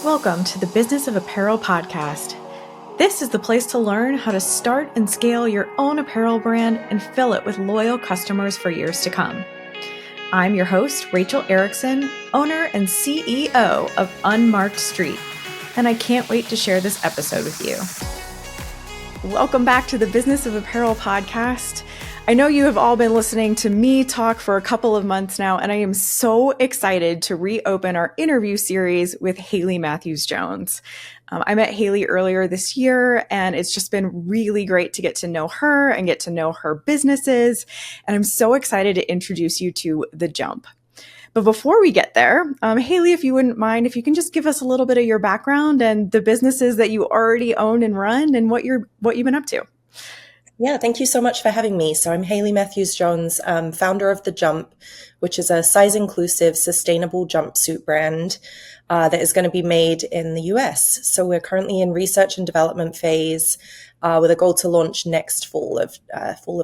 Welcome to the Business of Apparel podcast. This is the place to learn how to start and scale your own apparel brand and fill it with loyal customers for years to come. I'm your host, Rachel Erickson, owner and CEO of Unmarked Street, and I can't wait to share this episode with you. Welcome back to the Business of Apparel podcast. I know you have all been listening to me talk for a couple of months now, and I am so excited to reopen our interview series with Hayley Matthews-Jones. I met Hayley earlier this year, and it's just been really great to get to know her and get to know her businesses. And I'm so excited to introduce you to The Jump. But before we get there, Hayley, if you wouldn't mind, if you can just give us a little bit of your background and the businesses that you already own and run and what you've been up to. Yeah, thank you so much for having me. So I'm Hayley Matthews-Jones, founder of The Jump, which is a size-inclusive, sustainable jumpsuit brand that is going to be made in the US. So we're currently in research and development phase with a goal to launch next fall of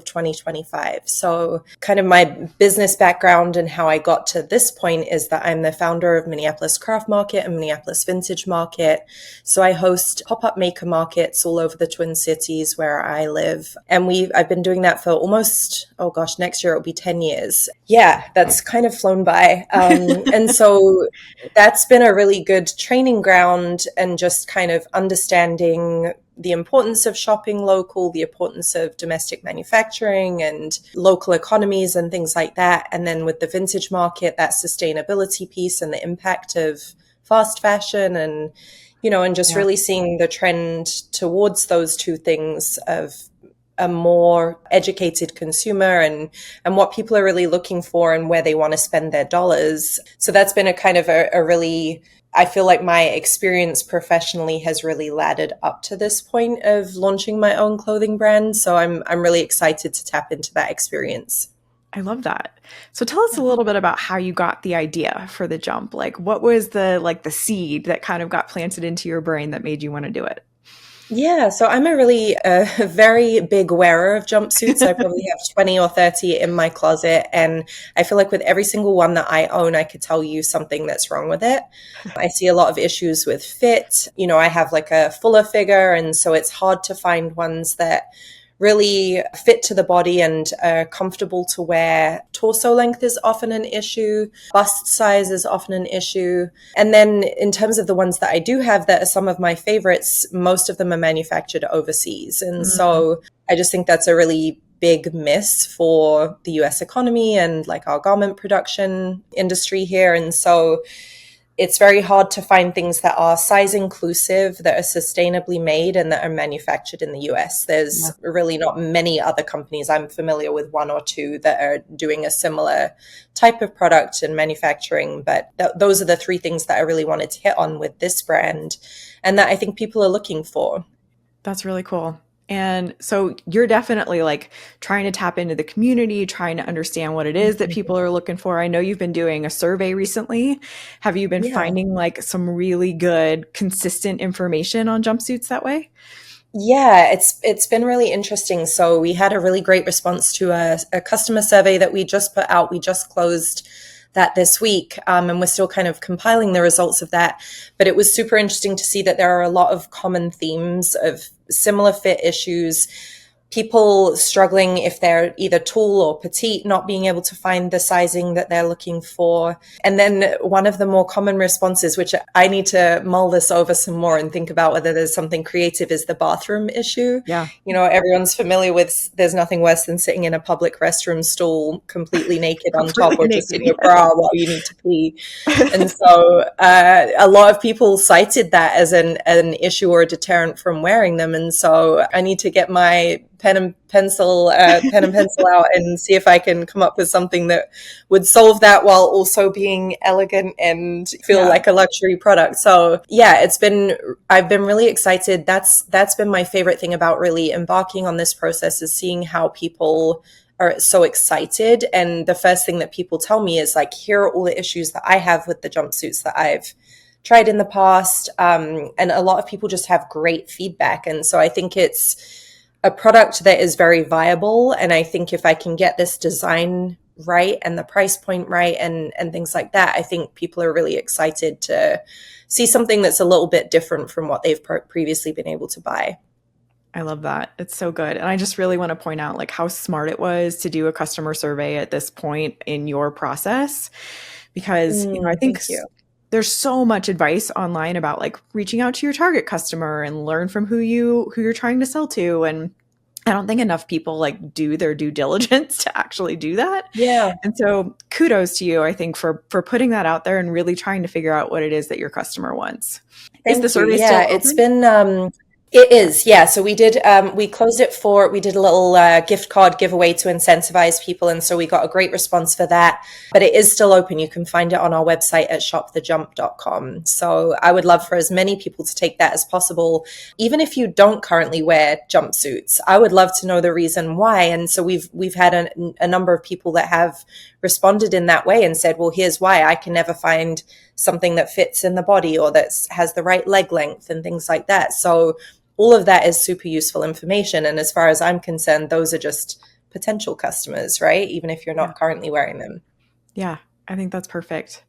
2025. So kind of my business background and how I got to this point is that I'm the founder of Minneapolis Craft Market and Minneapolis Vintage Market. So I host pop-up maker markets all over the Twin Cities where I live. And I've been doing that for almost, next year it'll be 10 years. Yeah, that's kind of flown by. And so that's been a really good training ground and just kind of understanding the importance of shopping local, the importance of domestic manufacturing and local economies and things like that. And then with the vintage market, that sustainability piece and the impact of fast fashion and just really seeing the trend towards those two things of a more educated consumer and what people are really looking for and where they want to spend their dollars. So that's been a kind of a really, I feel like my experience professionally has really laddered up to this point of launching my own clothing brand. So I'm really excited to tap into that experience. I love that. So tell us a little bit about how you got the idea for The Jump. Like, what was the seed that kind of got planted into your brain that made you want to do it? Yeah, so I'm a very big wearer of jumpsuits. I probably have 20 or 30 in my closet. And I feel like with every single one that I own, I could tell you something that's wrong with it. I see a lot of issues with fit. I have like a fuller figure. And so it's hard to find ones that really fit to the body and are comfortable to wear. Torso length is often an issue. Bust size is often an issue. And then in terms of the ones that I do have that are some of my favorites, most of them are manufactured overseas. And so I just think that's a really big miss for the US economy and like our garment production industry here. And so it's very hard to find things that are size inclusive, that are sustainably made and that are manufactured in the US. There's really not many other companies. I'm familiar with one or two that are doing a similar type of product and manufacturing. But those are the three things that I really wanted to hit on with this brand and that I think people are looking for. That's really cool. And so you're definitely like trying to tap into the community, trying to understand what it is that people are looking for. I know you've been doing a survey recently. Have you been finding like some really good, consistent information on jumpsuits that way? Yeah, it's been really interesting. So we had a really great response to a customer survey that we just put out. We just closed that this week. And we're still kind of compiling the results of that. But it was super interesting to see that there are a lot of common themes of similar fit issues, people struggling if they're either tall or petite, not being able to find the sizing that they're looking for. And then one of the more common responses, which I need to mull this over some more and think about whether there's something creative, is the bathroom issue. Yeah. Everyone's familiar with there's nothing worse than sitting in a public restroom stall completely naked on top or just in your bra while you need to pee. And so a lot of people cited that as an issue or a deterrent from wearing them. And so I need to get my pen and pencil out and see if I can come up with something that would solve that while also being elegant and feel like a luxury product. So yeah, I've been really excited. That's been my favorite thing about really embarking on this process, is seeing how people are so excited. And the first thing that people tell me is like, here are all the issues that I have with the jumpsuits that I've tried in the past. And a lot of people just have great feedback. And so I think it's a product that is very viable. And I think if I can get this design right and the price point right and things like that, I think people are really excited to see something that's a little bit different from what they've previously been able to buy. I love that. It's so good. And I just really want to point out like how smart it was to do a customer survey at this point in your process, because, I think Thank you. there's so much advice online about like reaching out to your target customer and learn from who you're trying to sell to. And I don't think enough people like do their due diligence to actually do that. Yeah. And so kudos to you, I think, for putting that out there and really trying to figure out what it is that your customer wants. Is the Thank you. survey Yeah, still it's open? been, it is. Yeah. So we did, we closed it we did a little gift card giveaway to incentivize people. And so we got a great response for that, but it is still open. You can find it on our website at shopthejump.com. So I would love for as many people to take that as possible. Even if you don't currently wear jumpsuits, I would love to know the reason why. And so we've had a number of people that have responded in that way and said, well, here's why. I can never find something that fits in the body or that has the right leg length and things like that. So all of that is super useful information. And as far as I'm concerned, those are just potential customers, right? Even if you're not currently wearing them. Yeah, I think that's perfect.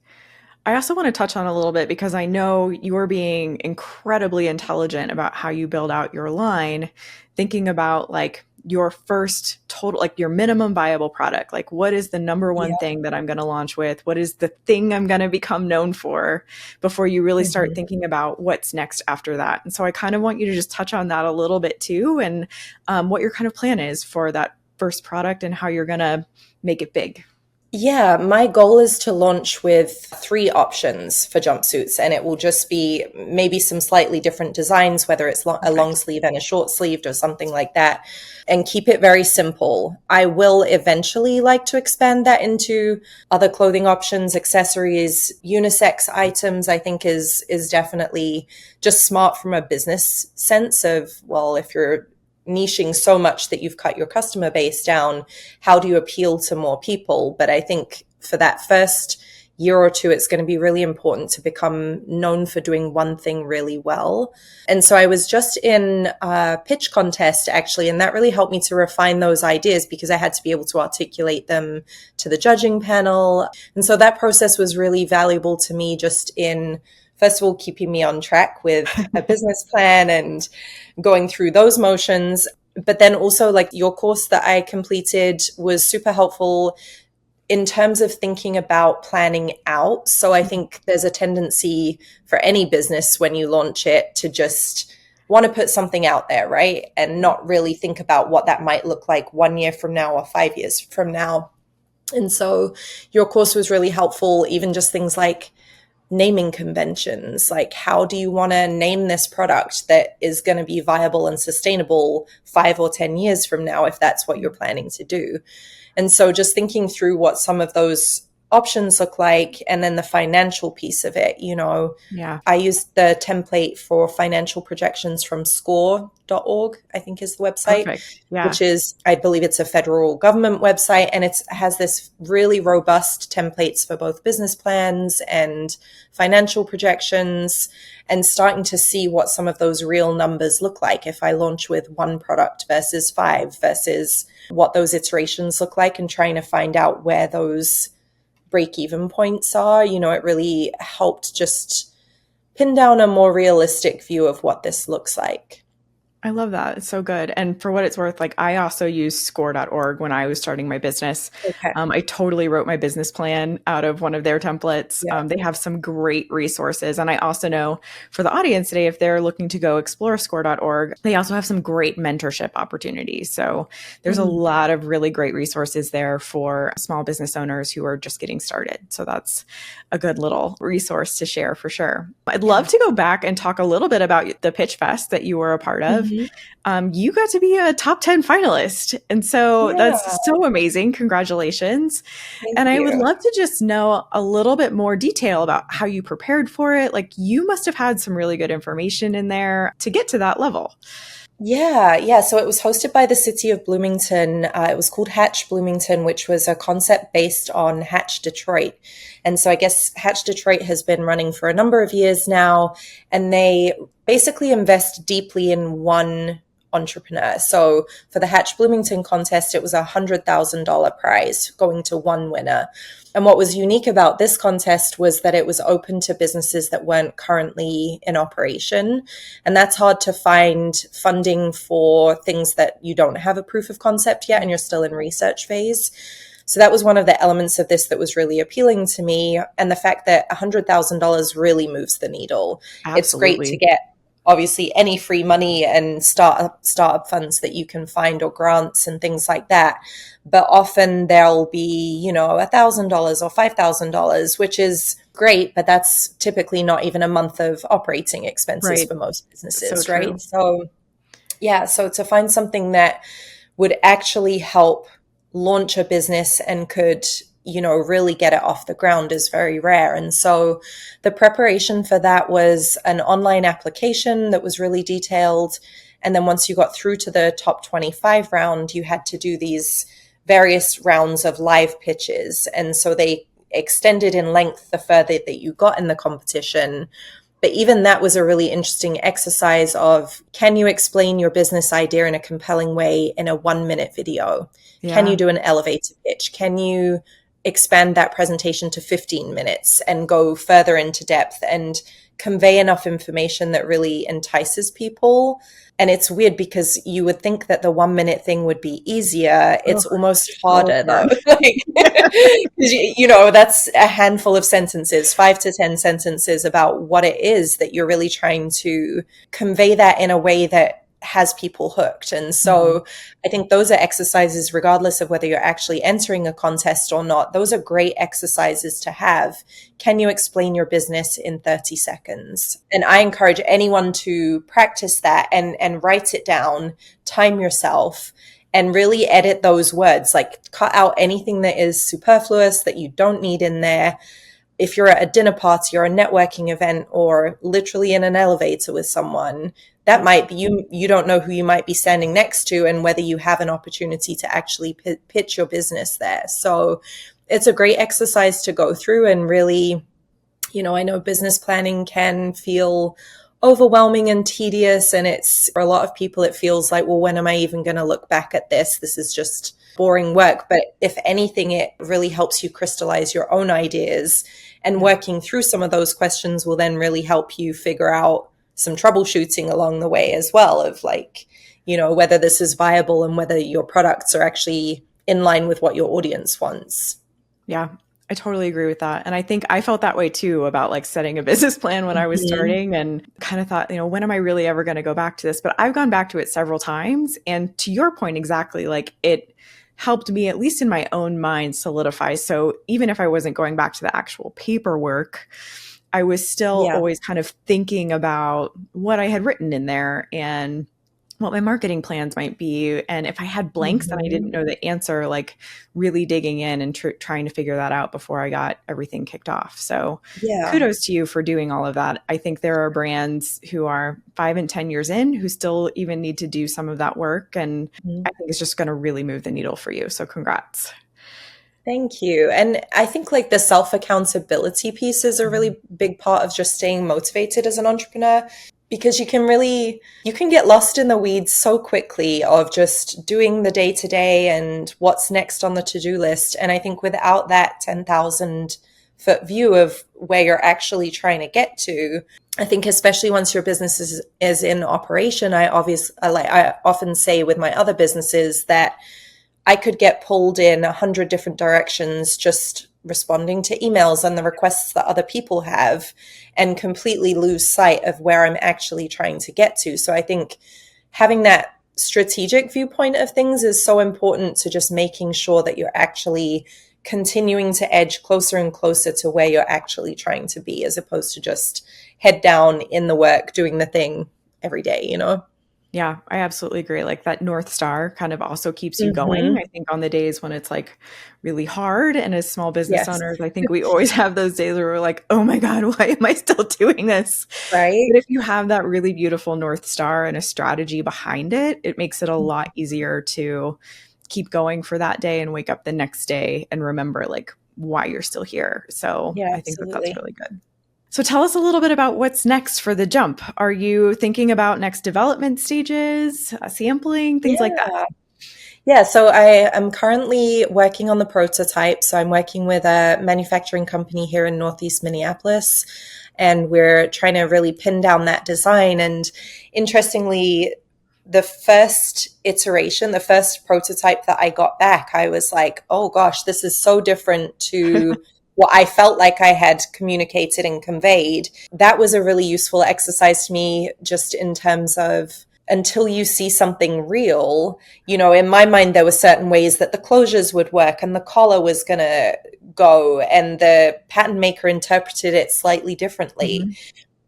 I also want to touch on a little bit because I know you're being incredibly intelligent about how you build out your line, thinking about like your first total, like your minimum viable product. Like, what is the number one Yeah. thing that I'm going to launch with? What is the thing I'm going to become known for before you really start thinking about what's next after that? And so I kind of want you to just touch on that a little bit too, and what your kind of plan is for that first product and how you're going to make it big. Yeah, my goal is to launch with 3 options for jumpsuits, and it will just be maybe some slightly different designs, whether it's a Okay. long sleeve and a short sleeved or something like that, and keep it very simple. I will eventually like to expand that into other clothing options, accessories, unisex items. I think is definitely just smart from a business sense of, well, if you're niching so much that you've cut your customer base down, how do you appeal to more people? But I think for that first year or two, it's going to be really important to become known for doing one thing really well. And so I was just in a pitch contest actually, and that really helped me to refine those ideas because I had to be able to articulate them to the judging panel. And so that process was really valuable to me, just in, first of all, keeping me on track with a business plan and going through those motions. But then also, like, your course that I completed was super helpful in terms of thinking about planning out. So I think there's a tendency for any business when you launch it to just want to put something out there, right? And not really think about what that might look like 1 year from now or 5 years from now. And so your course was really helpful, even just things like naming conventions. Like, how do you want to name this product that is going to be viable and sustainable 5 or 10 years from now, if that's what you're planning to do? And so just thinking through what some of those options look like, and then the financial piece of it. Yeah. I used the template for financial projections from score.org, I think is the website, Perfect. Yeah. which is, I believe it's a federal government website, and it has this really robust templates for both business plans and financial projections, and starting to see what some of those real numbers look like if I launch with 1 product versus 5, versus what those iterations look like, and trying to find out where those break-even points are. It really helped just pin down a more realistic view of what this looks like. I love that. It's so good. And for what it's worth, like I also used score.org when I was starting my business. Okay. I totally wrote my business plan out of one of their templates. Yeah. They have some great resources. And I also know for the audience today, if they're looking to go explore score.org, they also have some great mentorship opportunities. So there's a lot of really great resources there for small business owners who are just getting started. So that's a good little resource to share for sure. I'd love to go back and talk a little bit about the Pitch Fest that you were a part of. You got to be a top 10 finalist. And so that's so amazing. Congratulations. Thank I you. would love to just know a little bit more detail about how you prepared for it. Like you must have had some really good information in there to get to that level. Yeah. So it was hosted by the city of Bloomington. It was called Hatch Bloomington, which was a concept based on Hatch Detroit. And so I guess Hatch Detroit has been running for a number of years now, and they basically invest deeply in one entrepreneur. So for the Hatch Bloomington contest, it was a $100,000 prize going to one winner. And what was unique about this contest was that it was open to businesses that weren't currently in operation. And that's hard to find funding for things that you don't have a proof of concept yet and you're still in research phase. So that was one of the elements of this that was really appealing to me. And the fact that $100,000 really moves the needle. Absolutely. It's great to get obviously any free money and startup funds that you can find or grants and things like that. But often there'll be, $1,000 or $5,000, which is great, but that's typically not even a month of operating expenses for most businesses, so right? So yeah, so to find something that would actually help launch a business and could really get it off the ground is very rare. And so the preparation for that was an online application that was really detailed. And then once you got through to the top 25 round, you had to do these various rounds of live pitches. And so they extended in length the further that you got in the competition. But even that was a really interesting exercise of, can you explain your business idea in a compelling way in a 1-minute video? Yeah. Can you do an elevator pitch? Can you expand that presentation to 15 minutes and go further into depth and convey enough information that really entices people? And it's weird because you would think that the 1-minute thing would be easier. It's almost harder though. That's a handful of sentences, 5 to 10 sentences about what it is that you're really trying to convey that in a way that has people hooked. And so I think those are exercises, regardless of whether you're actually entering a contest or not, those are great exercises to have. Can you explain your business in 30 seconds? And I encourage anyone to practice that and write it down, time yourself, and really edit those words, like cut out anything that is superfluous that you don't need in there. If you're at a dinner party or a networking event or literally in an elevator with someone, that might be you don't know who you might be standing next to and whether you have an opportunity to actually pitch your business there. So it's a great exercise to go through. And really, I know business planning can feel overwhelming and tedious. And for a lot of people, it feels like, well, when am I even going to look back at this? This is just boring work. But if anything, it really helps you crystallize your own ideas. And working through some of those questions will then really help you figure out some troubleshooting along the way as well, of whether this is viable and whether your products are actually in line with what your audience wants. Yeah, I totally agree with that. And I think I felt that way too about setting a business plan when I was starting, and kind of thought, when am I really ever going to go back to this? But I've gone back to it several times. And to your point, exactly, it helped me, at least in my own mind, solidify. So even if I wasn't going back to the actual paperwork, I was still always kind of thinking about what I had written in there and what my marketing plans might be. And if I had blanks and I didn't know the answer, really digging in and trying to figure that out before I got everything kicked off. So kudos to you for doing all of that. I think there are brands who are 5 and 10 years in who still even need to do some of that work. And I think it's just going to really move the needle for you. So congrats. Thank you. And I think the self-accountability piece is a really big part of just staying motivated as an entrepreneur, because you can get lost in the weeds so quickly of just doing the day-to-day and what's next on the to-do list. And I think without that 10,000 foot view of where you're actually trying to get to, I think especially once your business is in operation, I often say with my other businesses that I could get pulled in 100 different directions just responding to emails and the requests that other people have, and completely lose sight of where I'm actually trying to get to. So I think having that strategic viewpoint of things is so important to just making sure that you're actually continuing to edge closer and closer to where you're actually trying to be, as opposed to just head down in the work, doing the thing every day, Yeah, I absolutely agree. That North Star kind of also keeps you going. I think on the days when it's really hard, and as small business owners, I think we always have those days where we're like, oh my God, why am I still doing this? Right. But if you have that really beautiful North Star and a strategy behind it, it makes it a lot easier to keep going for that day and wake up the next day and remember why you're still here. So I think that's really good. So tell us a little bit about what's next for the jump. Are you thinking about next development stages, sampling, things like that? Yeah. Yeah, so I am currently working on the prototype. So I'm working with a manufacturing company here in Northeast Minneapolis, and we're trying to really pin down that design. And interestingly, the first iteration, the first prototype that I got back, I was like, oh gosh, this is so different to what I felt like I had communicated and conveyed. That was a really useful exercise to me, just in terms of until you see something real, in my mind, there were certain ways that the closures would work and the collar was going to go, and the pattern maker interpreted it slightly differently. Mm-hmm.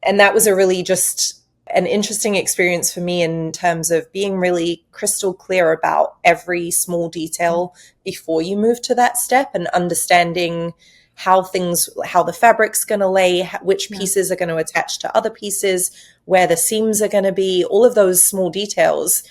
And that was a really just an interesting experience for me in terms of being really crystal clear about every small detail before you move to that step, and understanding how the fabric's going to lay, which pieces are going to attach to other pieces, where the seams are going to be, all of those small details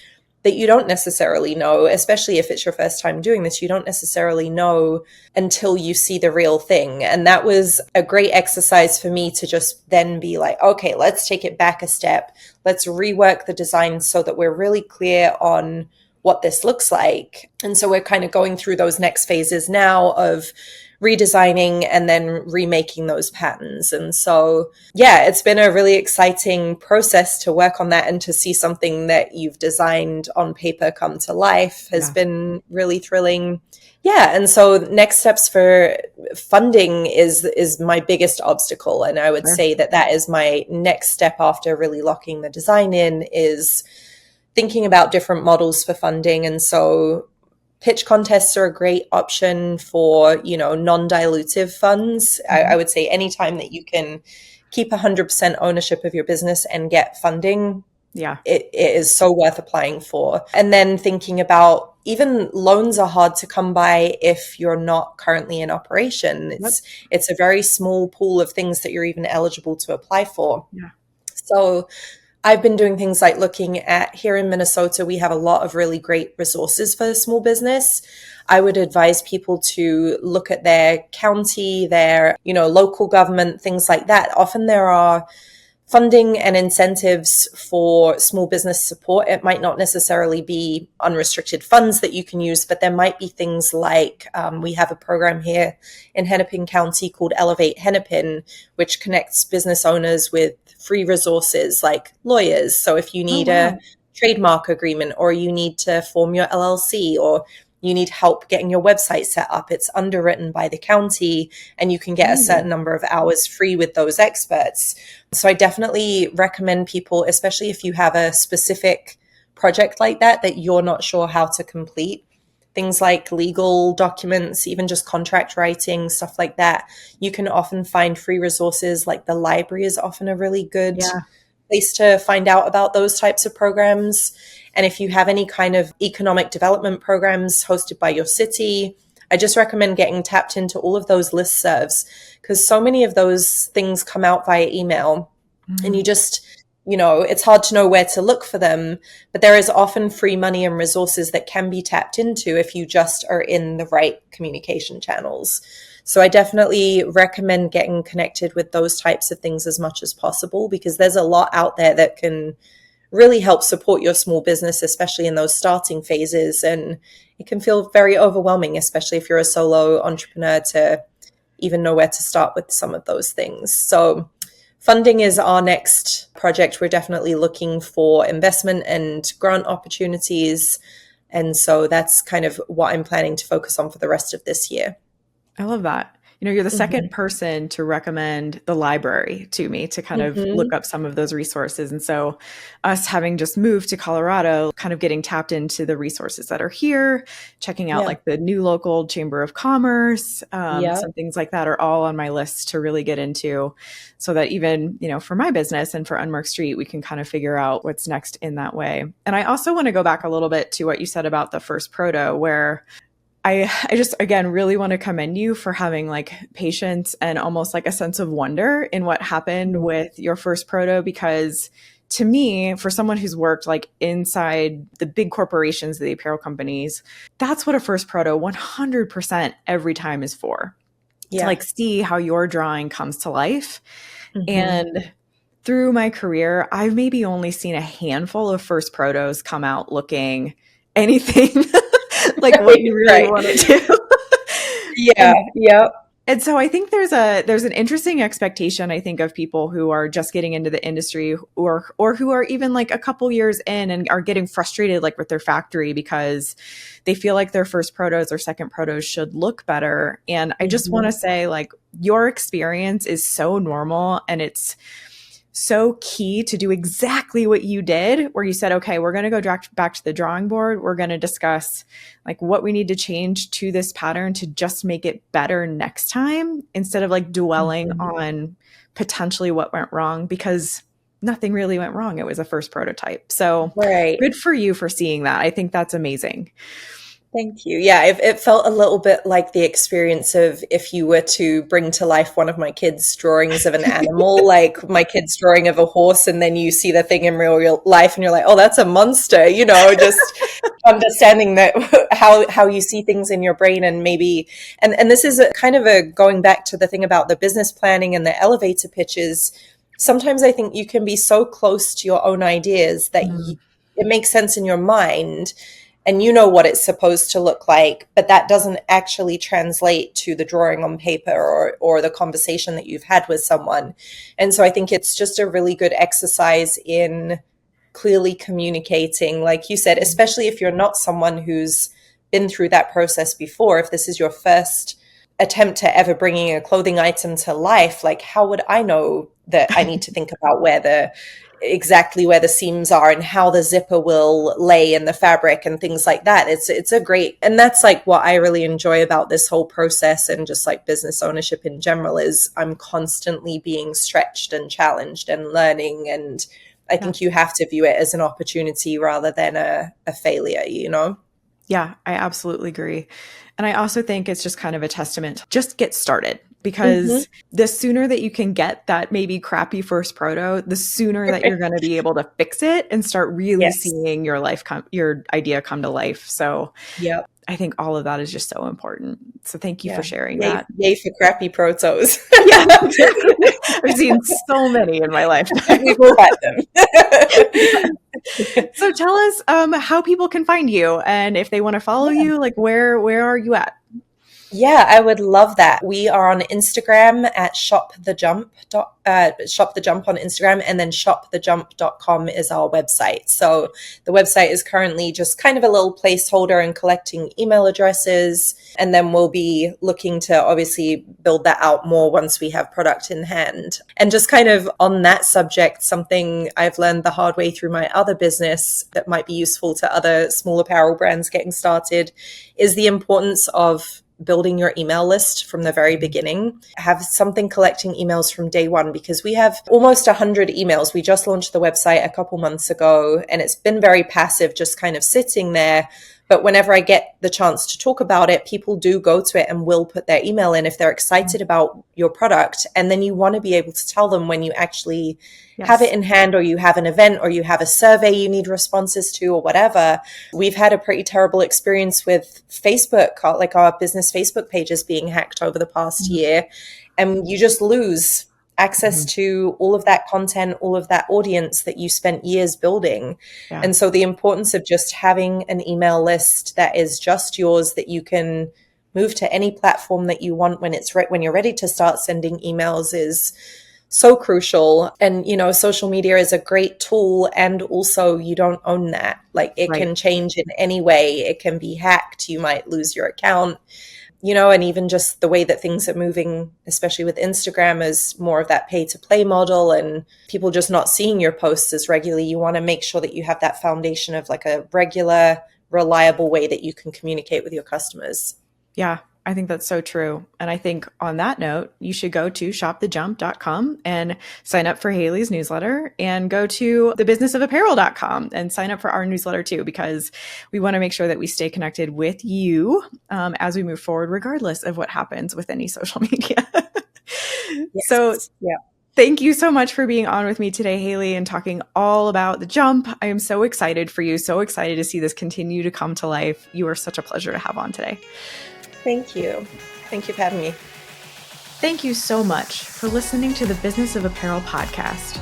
that you don't necessarily know, especially if it's your first time doing this, you don't necessarily know until you see the real thing. And that was a great exercise for me to just then be like, okay, let's take it back a step. Let's rework the design so that we're really clear on what this looks like. And so we're kind of going through those next phases now of redesigning and then remaking those patterns. And so, yeah, it's been a really exciting process to work on that, and to see something that you've designed on paper come to life has been really thrilling. Yeah, and so next steps for funding is my biggest obstacle, and I would say that is my next step after really locking the design in, is thinking about different models for funding. And so pitch contests are a great option for, non-dilutive funds. I would say anytime that you can keep 100% ownership of your business and get funding, it is so worth applying for. And then thinking about, even loans are hard to come by if you're not currently in operation. It's a very small pool of things that you're even eligible to apply for. Yeah. So I've been doing things like looking at, here in Minnesota, we have a lot of really great resources for small business. I would advise people to look at their county, their, local government, things like that. Often there are funding and incentives for small business support. It might not necessarily be unrestricted funds that you can use, but there might be things like, we have a program here in Hennepin County called Elevate Hennepin, which connects business owners with free resources like lawyers. So if you need a trademark agreement, or you need to form your LLC, or you need help getting your website set up, it's underwritten by the county, and you can get a certain number of hours free with those experts. So I definitely recommend people, especially if you have a specific project like that you're not sure how to complete, things like legal documents, even just contract writing, stuff like that. You can often find free resources, like the library is often a really good place to find out about those types of programs. And if you have any kind of economic development programs hosted by your city, I just recommend getting tapped into all of those listservs, because so many of those things come out via email, and you just, it's hard to know where to look for them. But there is often free money and resources that can be tapped into if you just are in the right communication channels. So I definitely recommend getting connected with those types of things as much as possible, because there's a lot out there that can really help support your small business, especially in those starting phases. And it can feel very overwhelming, especially if you're a solo entrepreneur, to even know where to start with some of those things. So funding is our next project. We're definitely looking for investment and grant opportunities. And so that's kind of what I'm planning to focus on for the rest of this year. I love that. You're the second person to recommend the library to me to kind of look up some of those resources. And so us having just moved to Colorado, kind of getting tapped into the resources that are here, checking out like the new local Chamber of Commerce, some things like that are all on my list to really get into, so that even, for my business and for Unmarked Street, we can kind of figure out what's next in that way. And I also want to go back a little bit to what you said about the first proto, where I just, again, really want to commend you for having like patience and almost like a sense of wonder in what happened with your first proto, because to me, for someone who's worked like inside the big corporations, the apparel companies, that's what a first proto 100% every time is for. To like see how your drawing comes to life. Mm-hmm. And through my career, I've maybe only seen a handful of first protos come out looking anything like what you really Right. wanted to. Yeah. And Yeah. and so I think there's an interesting expectation, I think, of people who are just getting into the industry or who are even like a couple years in and are getting frustrated like with their factory because they feel like their first protos or second protos should look better. And I just want to Mm-hmm. say, like, your experience is so normal and it's so key to do exactly what you did, where you said, okay, we're going to go back to the drawing board. We're going to discuss like what we need to change to this pattern to just make it better next time, instead of like dwelling Mm-hmm. on potentially what went wrong, because nothing really went wrong. It was a first prototype. So Right. good for you for seeing that. I think that's amazing. Thank you. Yeah, it felt a little bit like the experience of if you were to bring to life one of my kids' drawings of an animal, like my kid's drawing of a horse, and then you see the thing in real life and you're like, oh, that's a monster, just understanding that how you see things in your brain and maybe, and this is a kind of a going back to the thing about the business planning and the elevator pitches. Sometimes I think you can be so close to your own ideas that Mm, it makes sense in your mind and you know what it's supposed to look like, but that doesn't actually translate to the drawing on paper or the conversation that you've had with someone. And so I think it's just a really good exercise in clearly communicating, like you said, especially if you're not someone who's been through that process before. If this is your first attempt to ever bringing a clothing item to life, like how would I know that I need to think about exactly where the seams are and how the zipper will lay in the fabric and things like that. It's a great, and that's like what I really enjoy about this whole process and just like business ownership in general is I'm constantly being stretched and challenged and learning. And I yeah. think you have to view it as an opportunity rather than a failure. Yeah, I absolutely agree. And I also think it's just kind of a testament to just get started, Mm-hmm. because the sooner that you can get that maybe crappy first proto, the sooner that you're going to be able to fix it and start really Yes. seeing your idea come to life. So Yep. I think all of that is just so important. So thank you for Yeah. sharing Yay, that. yay for crappy protos. Yeah, exactly. I've seen so many in my lifetime. We've all had them. So tell us how people can find you, and if they want to follow Yeah. you, like where are you at? Yeah, I would love that. We are on Instagram at shop the jump on Instagram, and then shopthejump.com is our website. So the website is currently just kind of a little placeholder and collecting email addresses. And then we'll be looking to obviously build that out more once we have product in hand. And just kind of on that subject, something I've learned the hard way through my other business that might be useful to other small apparel brands getting started is the importance of building your email list from the very beginning. Have something collecting emails from day one, because we have almost 100 emails. We just launched the website a couple months ago and it's been very passive, just kind of sitting there. But whenever I get the chance to talk about it, people do go to it and will put their email in if they're excited about your product. And then you want to be able to tell them when you actually have it Yes. in hand, or you have an event, or you have a survey you need responses to, or whatever. We've had a pretty terrible experience with Facebook, like our business Facebook pages being hacked over the past year. And you just lose access Mhm. to all of that content, all of that audience that you spent years building. Yeah. And so the importance of just having an email list that is just yours, that you can move to any platform that you want when when you're ready to start sending emails, is so crucial. And social media is a great tool, and also you don't own that. Like, it Right. can change in any way. It can be hacked, you might lose your account. And even just the way that things are moving, especially with Instagram, is more of that pay to play model and people just not seeing your posts as regularly. You want to make sure that you have that foundation of like a regular, reliable way that you can communicate with your customers. Yeah, I think that's so true. And I think on that note, you should go to shopthejump.com and sign up for Hayley's newsletter, and go to thebusinessofapparel.com and sign up for our newsletter too, because we want to make sure that we stay connected with you as we move forward, regardless of what happens with any social media. So Yes. Yeah. thank you so much for being on with me today, Hayley, and talking all about the jump. I am so excited for you, so excited to see this continue to come to life. You are such a pleasure to have on today. Thank you. Thank you for having me. Thank you so much for listening to the Business of Apparel podcast.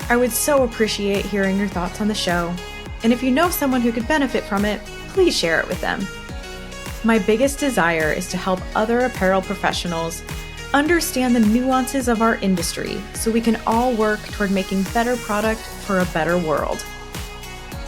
I would so appreciate hearing your thoughts on the show. And if you know someone who could benefit from it, please share it with them. My biggest desire is to help other apparel professionals understand the nuances of our industry so we can all work toward making better product for a better world.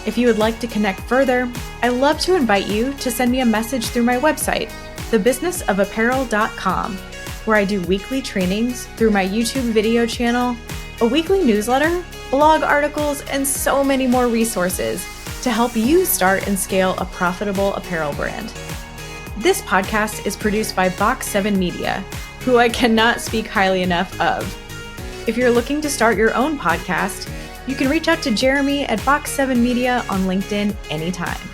If you would like to connect further, I'd love to invite you to send me a message through my website, thebusinessofapparel.com, where I do weekly trainings through my YouTube video channel, a weekly newsletter, blog articles, and so many more resources to help you start and scale a profitable apparel brand. This podcast is produced by Box 7 Media, who I cannot speak highly enough of. If you're looking to start your own podcast, you can reach out to Jeremy at Box 7 Media on LinkedIn anytime.